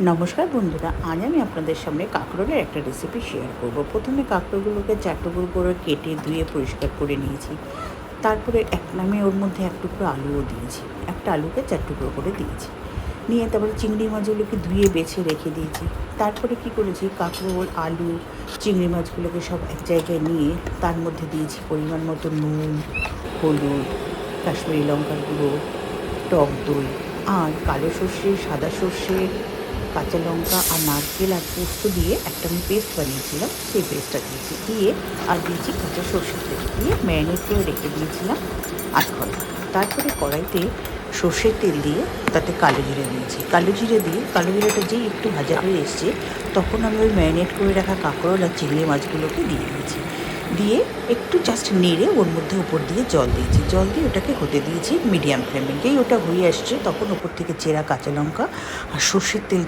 নমস্কার বন্ধুরা, আজ আমি আপনাদের সামনে কাঁকরোলের একটা রেসিপি শেয়ার করব। প্রথমে কাঁকরোলগুলোকে 4 টুকরো করে কেটে ধুয়ে পরিষ্কার করে নিয়েছি। তারপরে আমি ওর মধ্যে 1 টুকরো আলুও দিয়েছি। একটা আলুকে 4 টুকরো করে দিয়েছি। নিয়ে তারপরে চিংড়ি মাছগুলোকে ধুয়ে বেছে রেখে দিয়েছি। তারপরে কি করেছি, কাঁকরোল, আলু, চিংড়ি মাছগুলোকে সব এক জায়গায় নিয়ে তার মধ্যে দিয়েছি পরিমাণ মতো নুন, হলুদ, কাশ্মীরি লঙ্কার গুঁড়ো, টক দই আর কালো সর্ষে, সাদা সর্ষে, কাঁচা লঙ্কা আর নারকেল আর পোস্ত দিয়ে একটা আমি পেস্ট বানিয়েছিলাম, সেই পেস্টটা দিয়েছি। দিয়ে আর দিয়েছি কাঁচা সর্ষের তেল দিয়ে ম্যারিনেট করে রেখে দিয়েছিলাম 8 ঘন্টা। তারপরে কড়াইতে সর্ষের তেল দিয়ে তাতে কালো জিরে দিয়েছি। কালো জিরে দিয়ে কালো জিরেটা যেই একটু ভাজা হয়ে এসছে, তখন আমি ওই ম্যারিনেট করে রাখা কাঁকরোল আর চিংড়ি মাছগুলোকে দিয়ে দিয়েছি। দিয়ে একটু জাস্ট নেড়ে ওর মধ্যে উপর দিয়ে জল দিয়েছি। জল দিয়ে ওটাকে হতে দিয়েছি মিডিয়াম ফ্লেমে। যেই ওটা হয়ে আসছে, তখন ওপর থেকে চেরা কাঁচা লঙ্কা আর সর্ষের তেল